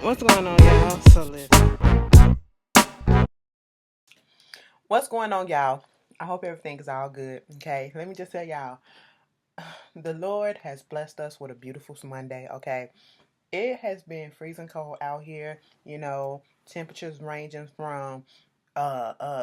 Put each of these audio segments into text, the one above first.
What's going on, y'all? So listen. What's going on, y'all? I hope everything is all good. Okay, let me just tell y'all, the Lord has blessed us with a beautiful Monday. Okay, it has been freezing cold out here. Temperatures ranging from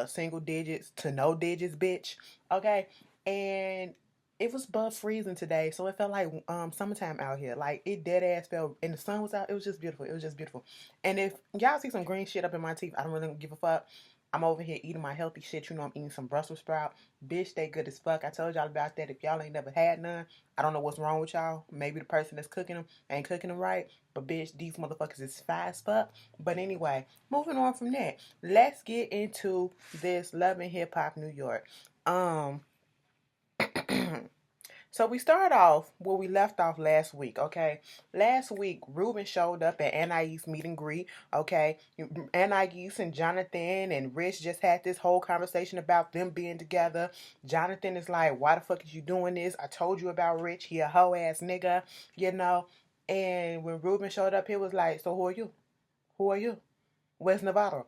single digits to no digits, bitch. Okay, and it was above freezing today, so it felt like summertime out here. Like it dead ass felt, and the sun was out. It was just beautiful. It was just beautiful. And if y'all see some green shit up in my teeth, I don't really give a fuck. I'm over here eating my healthy shit. I'm eating some Brussels sprout. Bitch, they good as fuck. I told y'all about that. If y'all ain't never had none, I don't know what's wrong with y'all. Maybe the person that's cooking them ain't cooking them right. But bitch, these motherfuckers is fine as fuck. But anyway, moving on from that, let's get into this Love and Hip Hop New York. Um, So we start off where we left off last week, okay? Last week, Ruben showed up at Anais meet and greet, okay? Anais and Jonathan and Rich just had this whole conversation about them being together. Jonathan is like, why the fuck is you doing this? I told you about Rich. He a hoe ass nigga, you know? And when Ruben showed up, he was like, so who are you? Who are you? Where's Nevada?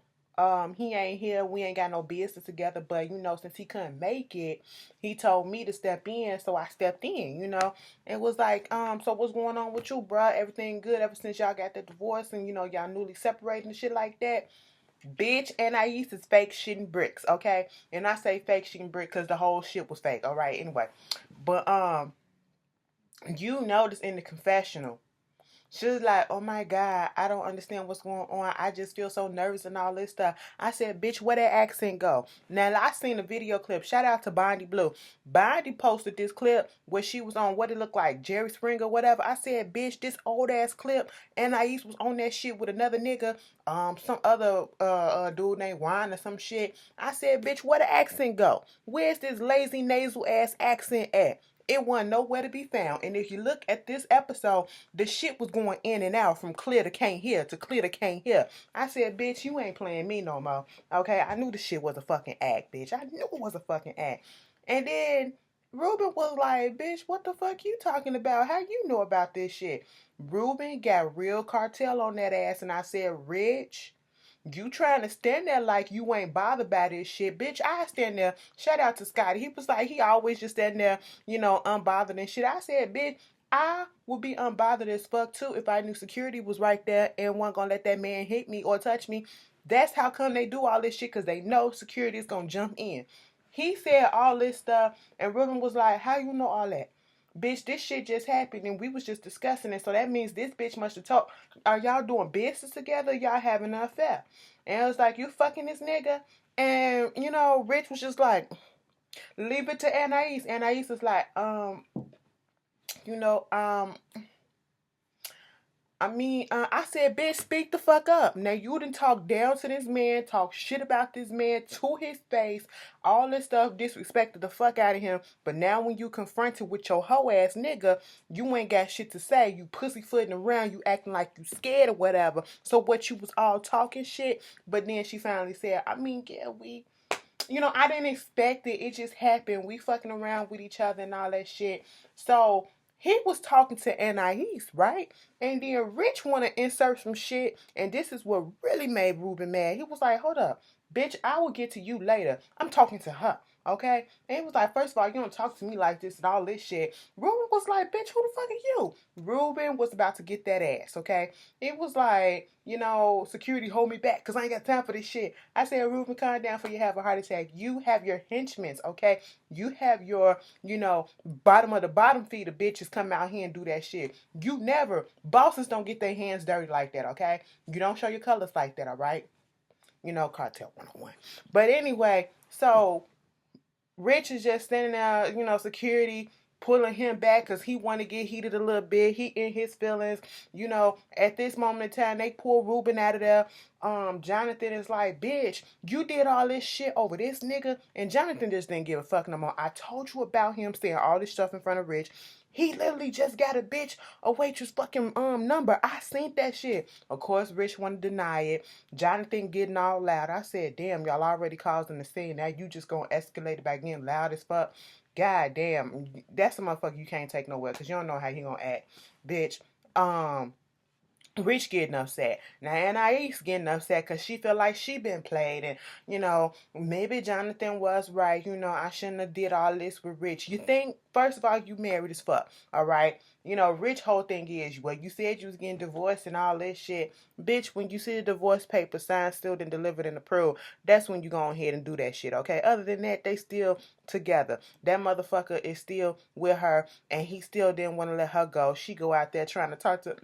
He ain't here. We ain't got no business together. But since he couldn't make it, he told me to step in, so I stepped in. It was like, so what's going on with you, bruh? Everything good ever since y'all got the divorce and y'all newly separated and shit like that. Bitch, and I used to fake shitting bricks, okay? And I say fake shitting brick because the whole shit was fake. All right, anyway, but you notice in the confessional. She was like, oh my God, I don't understand what's going on. I just feel so nervous and all this stuff. I said, bitch, where that accent go? Now, I seen a video clip. Shout out to Bondi Blue. Bondi posted this clip where she was on what it looked like, Jerry Springer, whatever. I said, bitch, this old ass clip. Anais was on that shit with another nigga, some other dude named Juan or some shit. I said, bitch, where the accent go? Where's this lazy nasal ass accent at? It wasn't nowhere to be found. And if you look at this episode, the shit was going in and out from clear to can't hear to clear to can't hear. I said, bitch, you ain't playing me no more. Okay, I knew the shit was a fucking act, bitch. I knew it was a fucking act. And then Ruben was like, bitch, what the fuck you talking about? How you know about this shit? Ruben got real cartel on that ass, and I said, Rich, you trying to stand there like you ain't bothered by this shit, bitch. I stand there. Shout out to Scotty. He was like, he always just standing there, unbothered and shit. I said, bitch, I would be unbothered as fuck too if I knew security was right there and wasn't gonna let that man hit me or touch me. That's how come they do all this shit, because they know security is gonna jump in. He said all this stuff, and Ruben was like, how you know all that? Bitch, this shit just happened and we was just discussing it. So that means this bitch must have talked. Are y'all doing business together? Y'all having an affair? And it was like, you fucking this nigga? And, Rich was just like, leave it to Anais. Anais was like, you know, um, I said, bitch, speak the fuck up. Now, you done talk down to this man, talk shit about this man to his face, all this stuff, disrespected the fuck out of him. But now when you confronted with your hoe ass nigga, you ain't got shit to say. You pussyfooting around, you acting like you scared or whatever. So what, you was all talking shit? But then she finally said, yeah, I didn't expect it. It just happened. We fucking around with each other and all that shit. So he was talking to Anais, right? And then Rich want to insert some shit. And this is what really made Ruben mad. He was like, hold up. Bitch, I will get to you later. I'm talking to her. Okay? And he was like, first of all, you don't talk to me like this and all this shit. Ruben was like, bitch, who the fuck are you? Ruben was about to get that ass, okay? It was like, security hold me back because I ain't got time for this shit. I said, Ruben, calm down before you have a heart attack. You have your henchmen, okay? You have your, bottom of the bottom feeder bitches come out here and do that shit. You never, bosses don't get their hands dirty like that, okay? You don't show your colors like that, all right? Cartel 101. But anyway, so Rich is just standing there, security pulling him back because he want to get heated a little bit. He in his feelings. At this moment in time, they pull Ruben out of there. Jonathan is like, bitch, you did all this shit over this nigga. And Jonathan just didn't give a fuck no more. I told you about him saying all this stuff in front of Rich. He literally just got a bitch, a waitress fucking number. I seen that shit. Of course, Rich wanted to deny it. Jonathan getting all loud. I said, damn, y'all already causing the scene. Now you just gonna escalate it by getting loud as fuck. God damn. That's a motherfucker you can't take nowhere because you don't know how he gonna act. Bitch. Um Rich getting upset. Now Anais getting upset because she feel like she been played, and maybe Jonathan was right. I shouldn't have did all this with Rich. You think, first of all, you married as fuck, all right? Rich whole thing is, well, you said you was getting divorced and all this shit. Bitch, when you see the divorce paper signed, sealed, and delivered and approved, that's when you go ahead and do that shit, okay? Other than that, they still together. That motherfucker is still with her, and he still didn't want to let her go. She go out there trying to talk to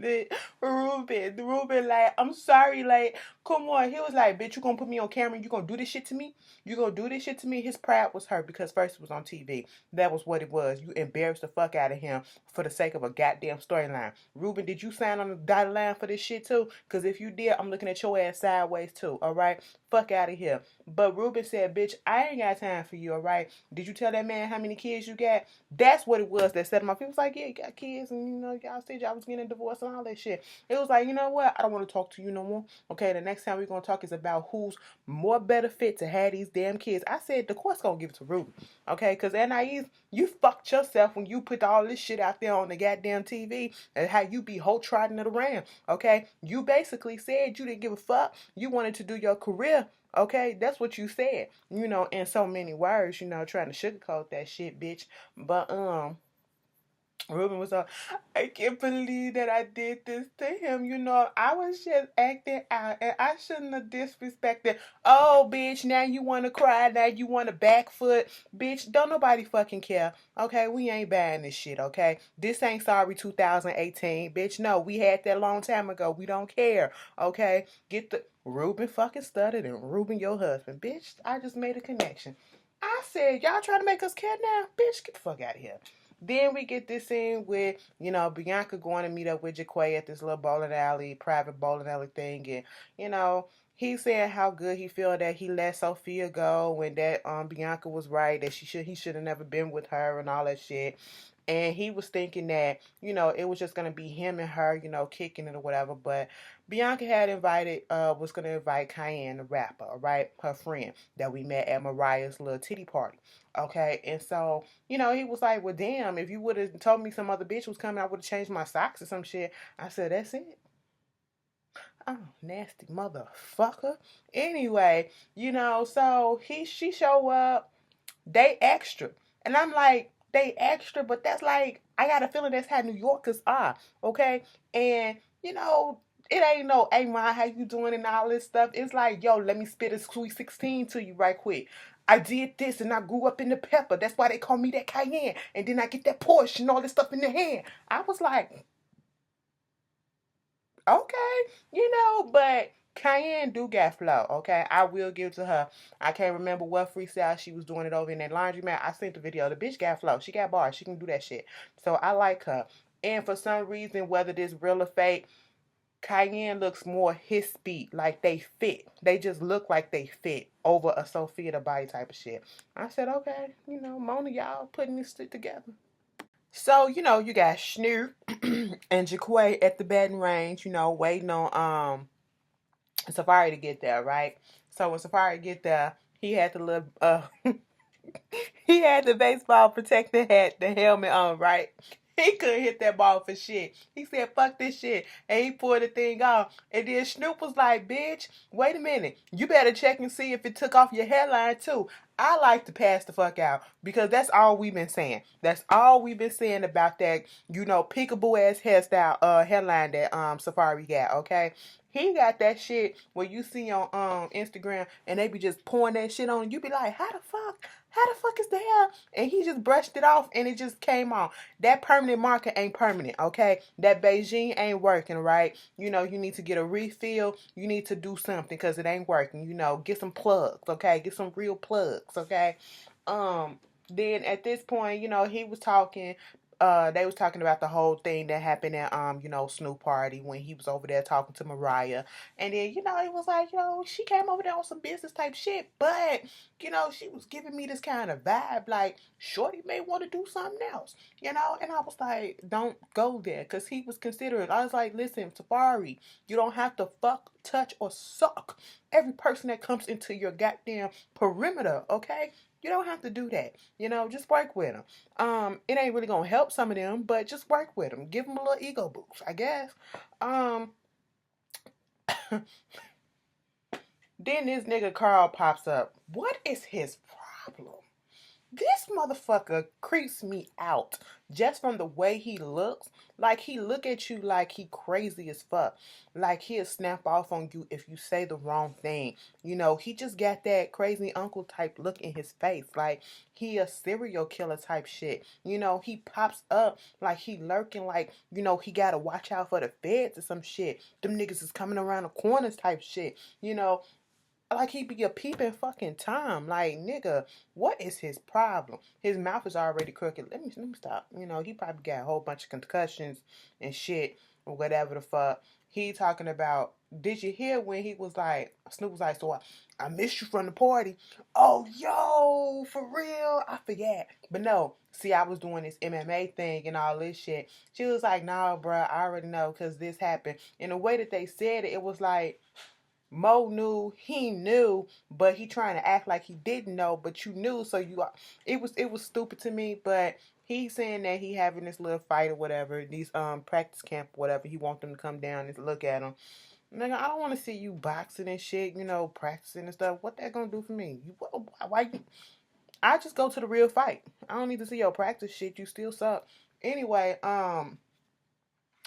Ruben, like, I'm sorry, like, come on. He was like, bitch, you gonna put me on camera? You gonna do this shit to me? You gonna do this shit to me? His pride was hurt because first it was on TV. That was what it was. You embarrassed the fuck out of him for the sake of a goddamn storyline. Ruben, did you sign on the dotted line for this shit too? Because if you did, I'm looking at your ass sideways too, alright? Fuck out of here. But Ruben said, bitch, I ain't got time for you, alright? Did you tell that man how many kids you got? That's what it was that set him off. He was like, yeah, you got kids, and y'all said y'all was getting a divorce and all that shit. It was like, you know what? I don't want to talk to you no more. Okay, the next time we're gonna talk is about who's more better fit to have these damn kids. I said the court's gonna give it to Ruben. Okay, because Anais, you fucked yourself when you put all this shit out there on the goddamn TV and how you be whole trotting it around. Okay, you basically said you didn't give a fuck. You wanted to do your career. Okay, that's what you said. In so many words. Trying to sugarcoat that shit, bitch. But Ruben was like, I can't believe that I did this to him. I was just acting out and I shouldn't have disrespected. Oh, bitch, now you want to cry. Now you want to back foot. Bitch, don't nobody fucking care. Okay, we ain't buying this shit, okay? This ain't sorry 2018. Bitch, no, we had that long time ago. We don't care, okay? Get the... Ruben fucking stuttered and Ruben your husband. Bitch, I just made a connection. I said, y'all trying to make us care now? Bitch, get the fuck out of here. Then we get this scene with, Bianca going to meet up with Jaquae at this little bowling alley, private bowling alley thing. And, he's saying how good he feel that he let Sophia go and that Bianca was right, that he should have never been with her and all that shit. And he was thinking that, it was just going to be him and her, kicking it or whatever. But Bianca had was going to invite Cayenne, the rapper, right? Her friend that we met at Mariah's little titty party. Okay. And so, he was like, well, damn, if you would have told me some other bitch was coming, I would have changed my socks or some shit. I said, that's it. Oh, nasty motherfucker. Anyway, so she show up, they extra. And I'm like, they extra, but that's like, I got a feeling that's how New Yorkers are, okay? And, it ain't no, hey, man, how you doing and all this stuff. It's like, yo, let me spit a sweet 16 to you right quick. I did this and I grew up in the pepper. That's why they call me that Cayenne. And then I get that Porsche and all this stuff in the hand. I was like, okay, but Cayenne do got flow, okay? I will give it to her. I can't remember what freestyle she was doing it over in that laundromat. I seen the video. The bitch got flow. She got bars. She can do that shit. So I like her. And for some reason, whether this real or fake, Cayenne looks more his speed, like they fit. They just look like they fit over a Sophia the Body type of shit. I said, okay, Mona, y'all putting this shit together. So, you got Snoop and Jaquae at the batting range, waiting on Safaree to get there, right? So when Safaree get there, he had the little he had the baseball protector hat, the helmet on, right? He couldn't hit that ball for shit. He said, fuck this shit. And he pulled the thing off. And then Snoop was like, bitch, wait a minute. You better check and see if it took off your hairline too. I like to pass the fuck out because that's all we've been saying. That's all we've been saying about that, peekaboo ass hairstyle, hairline that Safaree got, okay? He got that shit where you see on Instagram and they be just pouring that shit on. You be like, how the fuck? How the fuck is the hair? And he just brushed it off and it just came on. That permanent marker ain't permanent, okay? That Beijing ain't working, right? You need to get a refill. You need to do something because it ain't working. Get some plugs, okay? Get some real plugs, okay? Then at this point, he was talking they was talking about the whole thing that happened at Snoop party when he was over there talking to Mariah. And then, it was like, she came over there on some business type shit, but she was giving me this kind of vibe like Shorty may want to do something else, and I was like, don't go there, because he was considerate. I was like, listen, Safaree, you don't have to fuck, touch, or suck every person that comes into your goddamn perimeter, okay? You don't have to do that. Just work with them. It ain't really gonna help some of them, but just work with them. Give them a little ego boost, I guess. Then this nigga Carl pops up. What is his problem? This motherfucker creeps me out just from the way he looks. Like, he look at you like he crazy as fuck. Like, he'll snap off on you if you say the wrong thing. You know, he just got that crazy uncle type look in his face. Like, he a serial killer type shit. You know, he pops up like he lurking, like, you know, he gotta watch out for the feds or some shit. Them niggas is coming around the corners type shit. You know, like he be a peeping fucking Tom. Like, nigga, what is his problem? His mouth is already crooked. Let me stop. You know, he probably got a whole bunch of concussions and shit or whatever the fuck. He talking about, did you hear when he was like, Snoop was like, so I missed you from the party. Oh, yo, for real? I forget. But no, see, I was doing this MMA thing and all this shit. She was like, nah, bruh, I already know because this happened. And the way that they said it, it was like, Mo knew, he knew, but he trying to act like he didn't know, but you knew, so you it was stupid to me, but he's saying that he having this little fight or whatever, these practice camp or whatever, he want them to come down and look at him. Nigga, I don't want to see you boxing and shit, you know, practicing and stuff. What that gonna do for me? Why you? I just go to the real fight. I don't need to see your practice shit. You still suck. Anyway,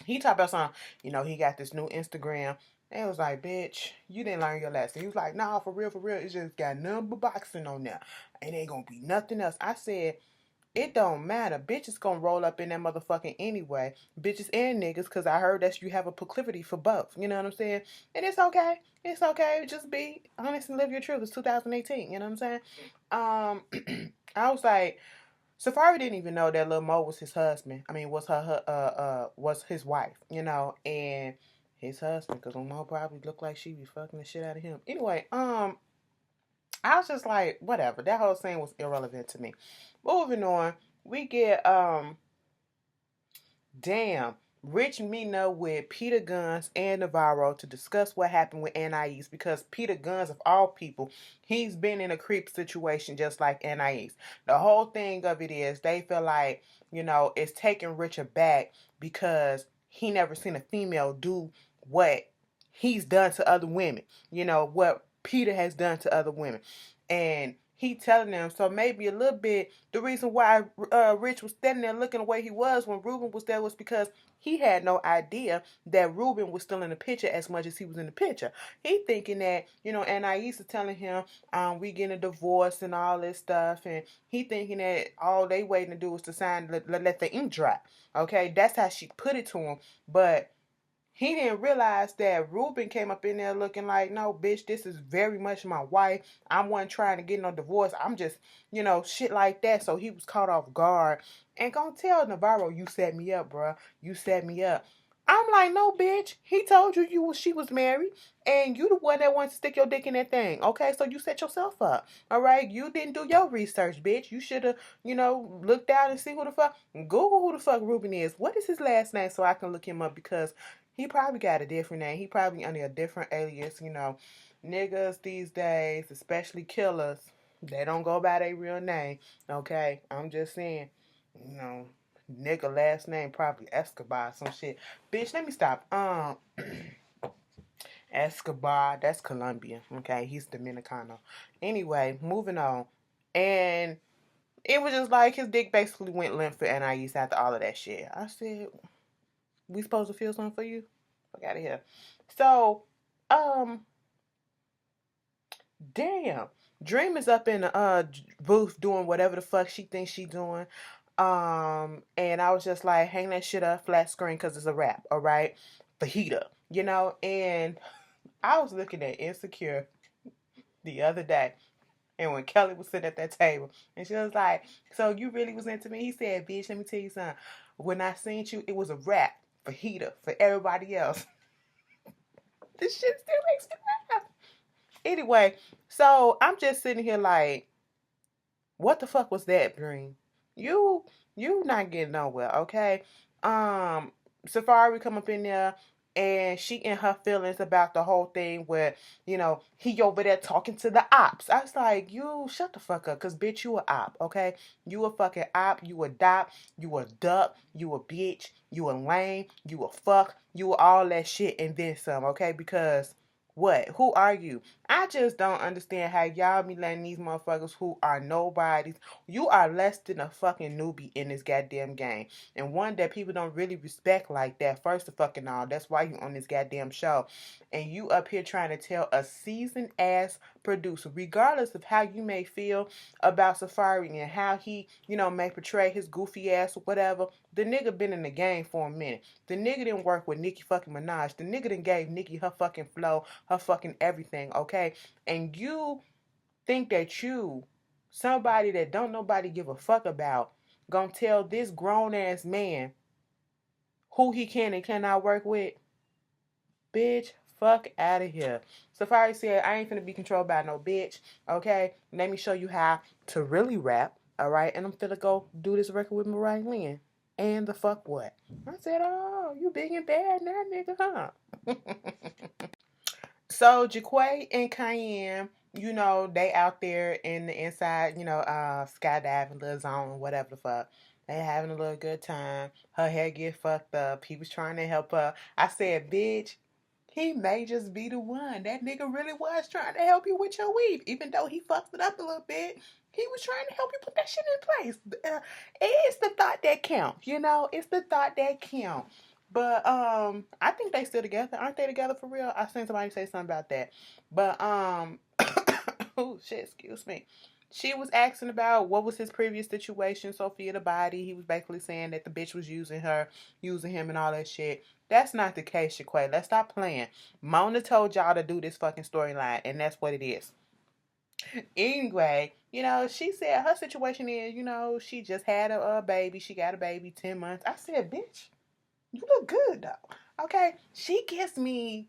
he talked about something, you know, he got this new Instagram. And it was like, bitch, you didn't learn your lesson. He was like, nah, for real, it's just got nothing but boxing on there. It ain't gonna be nothing else. I said, it don't matter. Bitches gonna roll up in that motherfucking anyway. Bitches and niggas, because I heard that you have a proclivity for both. You know what I'm saying? And it's okay. It's okay. Just be honest and live your truth. It's 2018. You know what I'm saying? I was like, Safaree didn't even know that Lil Mo was his husband. I mean, was his wife, you know, and his husband, because Lil Mo probably looked like she be fucking the shit out of him. Anyway, I was just like, whatever. That whole scene was irrelevant to me. Moving on, we get damn, Rich meeting up with Peter Gunz and Navarro to discuss what happened with Anais, because Peter Gunz, of all people, he's been in a creep situation just like Anais. The whole thing of it is they feel like, you know, it's taking Rich aback because he never seen a female do what he's done to other women. You know, what Peter has done to other women. And he telling them, so maybe a little bit, the reason why Rich was standing there looking the way he was when Ruben was there was because he had no idea that Ruben was still in the picture as much as he was in the picture. He thinking that, you know, Anais is telling him, we getting a divorce and all this stuff, and he thinking that all they waiting to do is to sign, let the ink dry. Okay, that's how she put it to him, but he didn't realize that Ruben came up in there looking like, no, bitch, this is very much my wife. I wasn't trying to get no divorce. I'm just, you know, shit like that. So he was caught off guard. And gonna tell Navarro, you set me up, bruh. You set me up. I'm like, no, bitch. He told you she was married, and you the one that wants to stick your dick in that thing. Okay, so you set yourself up. All right, you didn't do your research, bitch. You should have, you know, looked out and see who the fuck. Google who the fuck Ruben is. What is his last name so I can look him up, because he probably got a different name. He probably under a different alias. You know, niggas these days, especially killers, they don't go by their real name. Okay, I'm just saying. You know, nigga last name probably Escobar, some shit. Bitch, let me stop. Escobar, that's Colombian. Okay, he's Dominicano. Anyway, moving on. And it was just like his dick basically went limp for Anais after all of that shit. I said, we supposed to feel something for you? Fuck out of here. So, damn. Dream is up in the booth doing whatever the fuck she thinks she doing. And I was just like, hang that shit up flat screen because it's a wrap, all right? Fajita, you know? And I was looking at Insecure the other day. And when Kelly was sitting at that table, and she was like, so you really was into me? He said, bitch, let me tell you something. When I seen you, it was a rap for Heater, for everybody else. This shit still makes me laugh. Anyway, so I'm just sitting here like, what the fuck was that, Dream? You not getting nowhere, okay? Safaree come up in there, and she in her feelings about the whole thing where, you know, he over there talking to the ops. I was like, you shut the fuck up, cause bitch, you a op, okay? You a fucking op, you a dop, you a duck, you a bitch, you a lame, you a fuck, you a all that shit and then some, okay? Because What? Who are you? I just don't understand how y'all be letting these motherfuckers who are nobodies. You are less than a fucking newbie in this goddamn game. And one that people don't really respect like that. First of fucking all, that's why you on this goddamn show. And you up here trying to tell a seasoned ass producer, regardless of how you may feel about Safaree and how he, may portray his goofy ass or whatever. The nigga been in the game for a minute. The nigga didn't work with Nicki fucking Minaj. The nigga done gave Nicki her fucking flow, her fucking everything, okay? And you think that you, somebody that don't nobody give a fuck about, gonna tell this grown ass man who he can and cannot work with? Bitch, fuck out of here. Safaree said, I ain't finna be controlled by no bitch, okay? Let me show you how to really rap, alright? And I'm finna go do this record with Mariah Lynn. And the fuck what? I said, oh, you big and bad now, nigga, huh? So Jaquae and Cayenne, they out there in the inside, skydiving little zone, whatever the fuck. They having a little good time. Her hair get fucked up. He was trying to help her. I said, bitch, he may just be the one. That nigga really was trying to help you with your weave. Even though he fucked it up a little bit, he was trying to help you put that shit in place. It's the thought that counts, It's the thought that counts. But I think they still together. Aren't they together for real? I seen somebody say something about that. But oh shit, excuse me. She was asking about what was his previous situation, Sophia the body. He was basically saying that the bitch was using her, using him and all that shit. That's not the case, Jaquae. Let's stop playing. Mona told y'all to do this fucking storyline, and that's what it is. Anyway, she said her situation is, she just had a baby. She got a baby 10 months. I said, bitch, you look good though. Okay, she gives me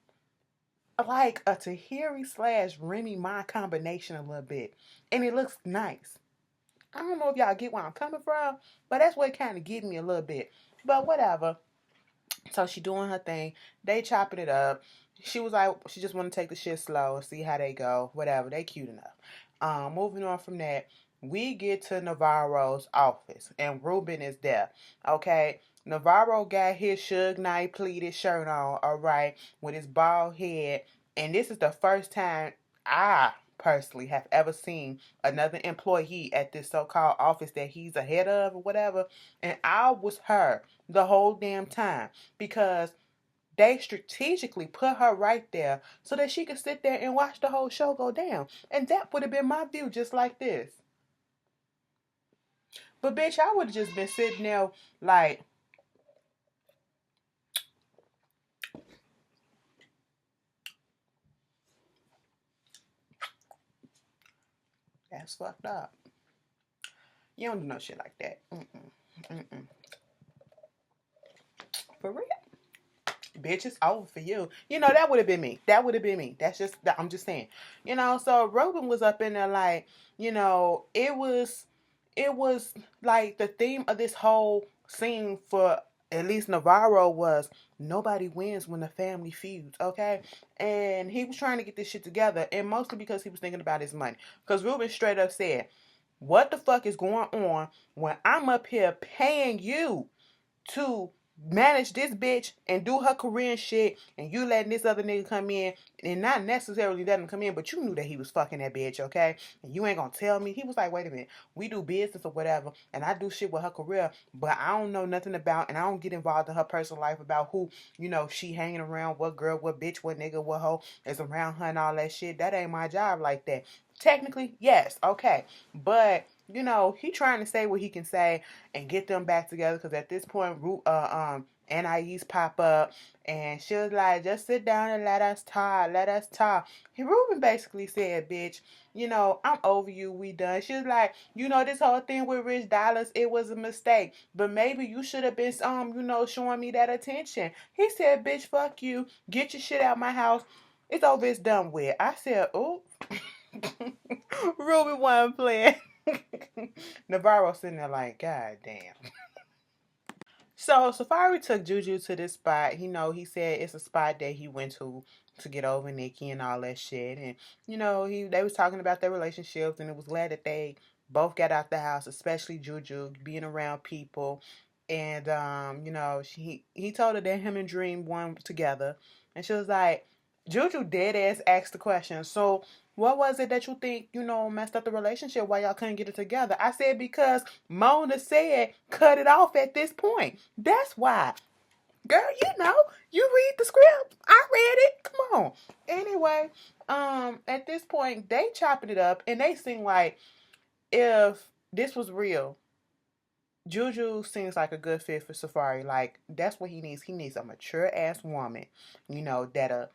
like a Tahiri / Remy Ma combination a little bit, and it looks nice. I don't know if y'all get where I'm coming from, but that's what kind of give me a little bit. But whatever. So she doing her thing. They chopping it up. She was like, she just want to take the shit slow and see how they go. Whatever. They cute enough. Moving on from that, we get to Navarro's office, and Ruben is there. Okay. Navarro got his Suge Knight pleated shirt on, all right, with his bald head. And this is the first time I personally have ever seen another employee at this so-called office that he's a head of or whatever. And I was her the whole damn time because they strategically put her right there so that she could sit there and watch the whole show go down. And that would have been my view just like this. But bitch, I would have just been sitting there like, that's fucked up. You don't do no shit like that. For real. Bitch, it's over for you. That would have been me. That would have been me. I'm just saying. So Ruben was up in there like, it was like the theme of this whole scene for at least Navarro was nobody wins when the family feuds, okay? And he was trying to get this shit together, and mostly because he was thinking about his money. Because Ruben straight up said, what the fuck is going on when I'm up here paying you to manage this bitch and do her career and shit, and you letting this other nigga come in and not necessarily letting him come in, but you knew that he was fucking that bitch, okay? And you ain't gonna tell me. He was like, wait a minute, we do business or whatever, and I do shit with her career, but I don't know nothing about, and I don't get involved in her personal life about who, she hanging around, what girl, what bitch, what nigga, what hoe is around her and all that shit. That ain't my job like that. Technically, yes, okay, but he trying to say what he can say and get them back together because at this point, Anais pop up and she was like, just sit down and let us talk. And Ruben basically said, bitch, I'm over you, we done. She was like, this whole thing with Rich Dollars, it was a mistake, but maybe you should have been, showing me that attention. He said, bitch, fuck you, get your shit out my house. It's over, it's done with. I said, oh. Ruben wasn't playing. Navarro sitting there like, God damn. So Safaree took Juju to this spot. He said it's a spot that he went to get over Nicki and all that shit. And they was talking about their relationships, and it was glad that they both got out the house, especially Juju being around people. And he told her that him and Dream won together, and she was like, Juju dead ass asked the question. So what was it that you think, messed up the relationship why y'all couldn't get it together? I said because Mona said cut it off at this point. That's why. Girl, you read the script. I read it. Come on. Anyway, at this point, they chopping it up and they seem like if this was real, Juju seems like a good fit for Safaree. Like, that's what he needs. He needs a mature ass woman, that'll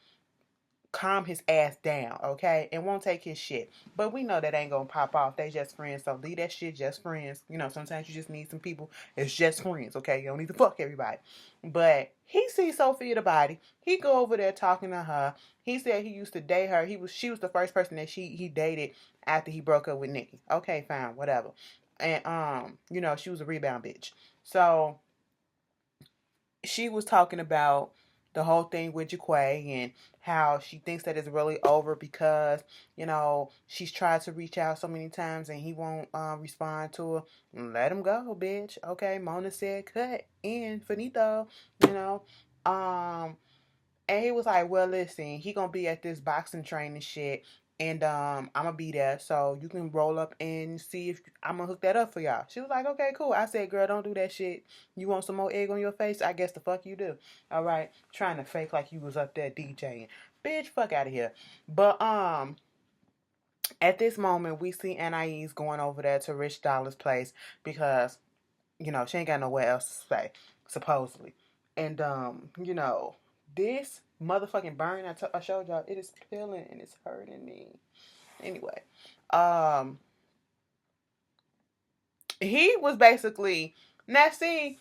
calm his ass down, okay? And won't take his shit. But we know that ain't gonna pop off. They just friends, so leave that shit just friends. Sometimes you just need some people. It's just friends, okay? You don't need to fuck everybody. But he sees Sophia the body. He go over there talking to her. He said he used to date her. She was the first person that he dated after he broke up with Nikki. Okay, fine, whatever. And she was a rebound bitch. So she was talking about the whole thing with Jaquae and how she thinks that it's really over because, she's tried to reach out so many times and he won't respond to her. Let him go, bitch. Okay, Mona said cut in finito, you know. And he was like, well, listen, he gonna be at this boxing training shit. And I'm gonna be there, so you can roll up and see if I'm gonna hook that up for y'all. She was like, okay, cool. I said, girl, don't do that shit. You want some more egg on your face? I guess the fuck you do. All right, trying to fake like you was up there DJing, bitch. Fuck out of here. But at this moment, we see Anais going over there to Rich Dollar's place because she ain't got nowhere else to stay, supposedly. And this motherfucking burn I showed y'all, it is peeling and it's hurting me. Anyway, he was basically, now see,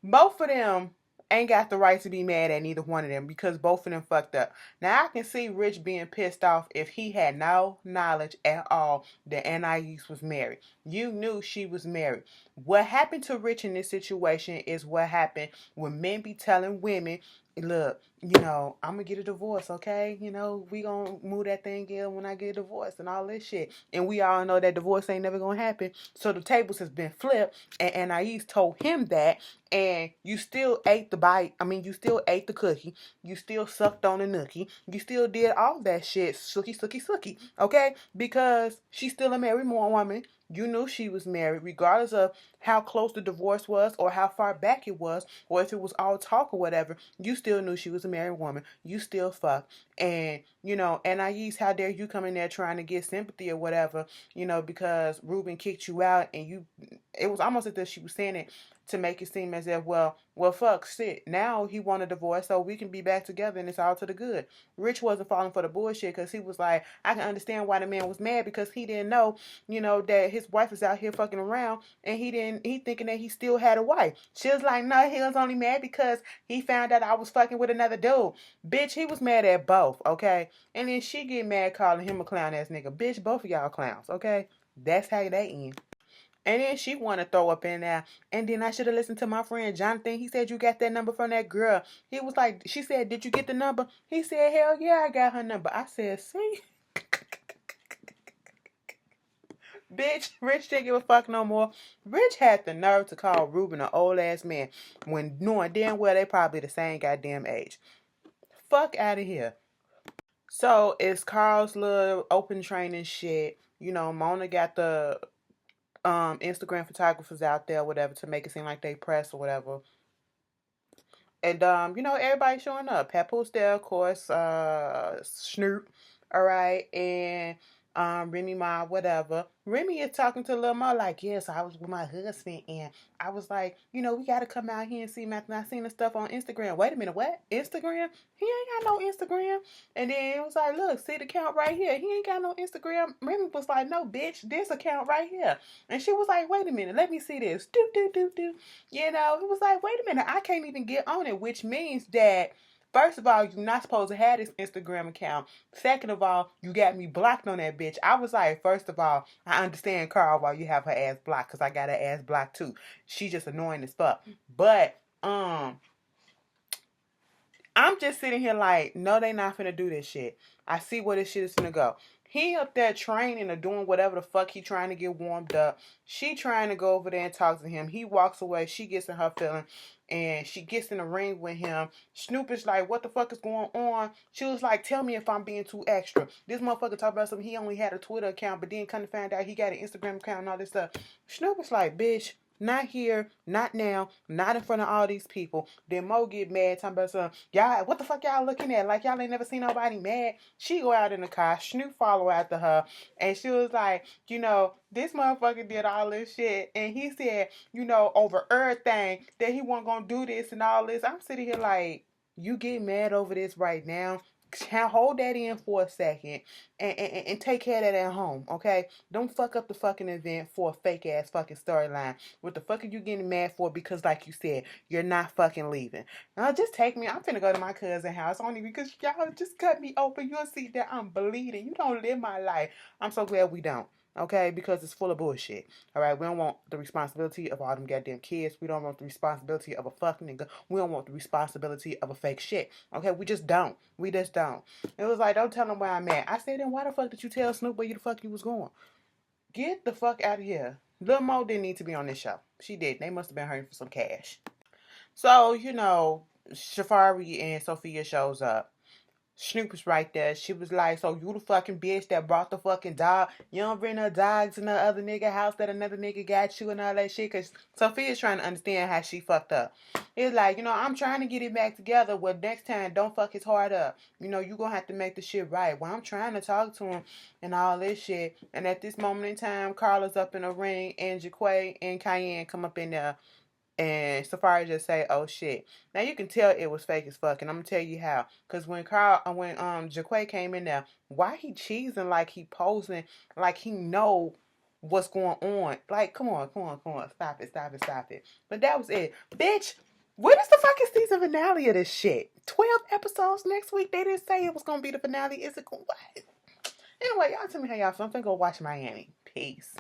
both of them ain't got the right to be mad at neither one of them because both of them fucked up. Now I can see Rich being pissed off if he had no knowledge at all that Anais was married. You knew she was married. What happened to Rich in this situation is what happened when men be telling women, look, I'm gonna get a divorce, okay? We gonna move that thing in when I get a divorce and all this shit. And we all know that divorce ain't never gonna happen. So the tables has been flipped and Anais told him that, and you still ate the bite. I mean, you still ate the cookie. You still sucked on the nookie. You still did all that shit, sucky, okay? Because she's still a married woman. You knew she was married, regardless of how close the divorce was or how far back it was, or if it was all talk or whatever. You still knew she was a married woman. You still fucked. And, Anais, how dare you come in there trying to get sympathy or whatever, because Ruben kicked you out and it was almost as if she was saying it to make it seem as if, well, fuck, shit. Now he want a divorce, so we can be back together, and it's all to the good. Rich wasn't falling for the bullshit because he was like, I can understand why the man was mad because he didn't know, that his wife was out here fucking around, and he thinking that he still had a wife. She was like, no, he was only mad because he found out I was fucking with another dude. Bitch, he was mad at both, okay? And then she get mad calling him a clown ass nigga. Bitch, both of y'all clowns, okay? That's how they end. And then she want to throw up in there. And then I should have listened to my friend Jonathan. He said, you got that number from that girl. He was like, she said, did you get the number? He said, hell yeah, I got her number. I said, see? Bitch, Rich didn't give a fuck no more. Rich had the nerve to call Ruben an old ass man when knowing damn well they probably the same goddamn age. Fuck out of here. So it's Carl's little open training shit. Mona got the Instagram photographers out there, whatever, to make it seem like they press or whatever. And everybody showing up. Papoose there, of course, Snoop, all right, and Remy Ma, whatever. Remy is talking to Lil Mo like, yes, I was with my husband, and I was like, we gotta come out here and see Matthew. I seen the stuff on Instagram. Wait a minute, what? Instagram? He ain't got no Instagram. And then it was like, look, see the account right here. He ain't got no Instagram. Remy was like, no, bitch, this account right here. And she was like, wait a minute, let me see this. Do. It was like, wait a minute, I can't even get on it, which means that, first of all, you're not supposed to have this Instagram account. Second of all, you got me blocked on that bitch. I was like, first of all, I understand Carl why you have her ass blocked, because I got her ass blocked too. She just annoying as fuck. But, I'm just sitting here like, no, they not finna do this shit. I see where this shit is finna go. He up there training or doing whatever the fuck he trying to get warmed up. She trying to go over there and talk to him. He walks away. She gets in her feeling. and she gets in the ring with him. Snoop is like, what the fuck is going on? She was like, tell me if I'm being too extra. This motherfucker talk about something. He only had a Twitter account, but then kind of found out he got an Instagram account and all this stuff. Snoop is like, bitch, not here, not now, not in front of all these people. Then Mo get mad, talking about some, y'all, what the fuck y'all looking at? Like y'all ain't never seen nobody mad. She go out in the car, Snoop follow after her, and she was like, this motherfucker did all this shit, and he said, over everything that he wasn't gonna do this and all this. I'm sitting here like, you get mad over this right now? Hold that in for a second and take care of that at home, okay? Don't fuck up the fucking event for a fake ass fucking storyline. What the fuck are you getting mad for? Because like you said, you're not fucking leaving. Now just take me. I'm finna go to my cousin's house only because y'all just cut me open. You'll see that I'm bleeding. You don't live my life. I'm so glad we don't. Okay, because it's full of bullshit. All right, we don't want the responsibility of all them goddamn kids. We don't want the responsibility of a fucking nigga. We don't want the responsibility of a fake shit. Okay, we just don't. We just don't. It was like, don't tell them where I'm at. I said, then why the fuck did you tell Snoop where the fuck you was going? Get the fuck out of here. Lil Mo didn't need to be on this show. She did. They must have been hurting for some cash. So, Safaree and Sophia shows up. Snoop was right there. She was like, so you the fucking bitch that brought the fucking dog. You don't bring no dogs in the other nigga house that another nigga got you and all that shit. Because Sophia's trying to understand how she fucked up. It's like, I'm trying to get it back together. Well, next time, don't fuck his heart up. You going to have to make the shit right. Well, I'm trying to talk to him and all this shit. And at this moment in time, Carla's up in the ring and Jaquae and Cayenne come up in there. And Safaree just say, oh shit. Now you can tell it was fake as fuck, and I'm gonna tell you how. Cause when Jaquae came in there, why he cheesing like he posing like he know what's going on? Like, come on, stop it. But that was it. Bitch, when is the fucking season finale of this shit? 12 episodes next week. They didn't say it was gonna be the finale. Is it what? Anyway, y'all tell me how y'all feel. I'm finna go watch Miami. Peace.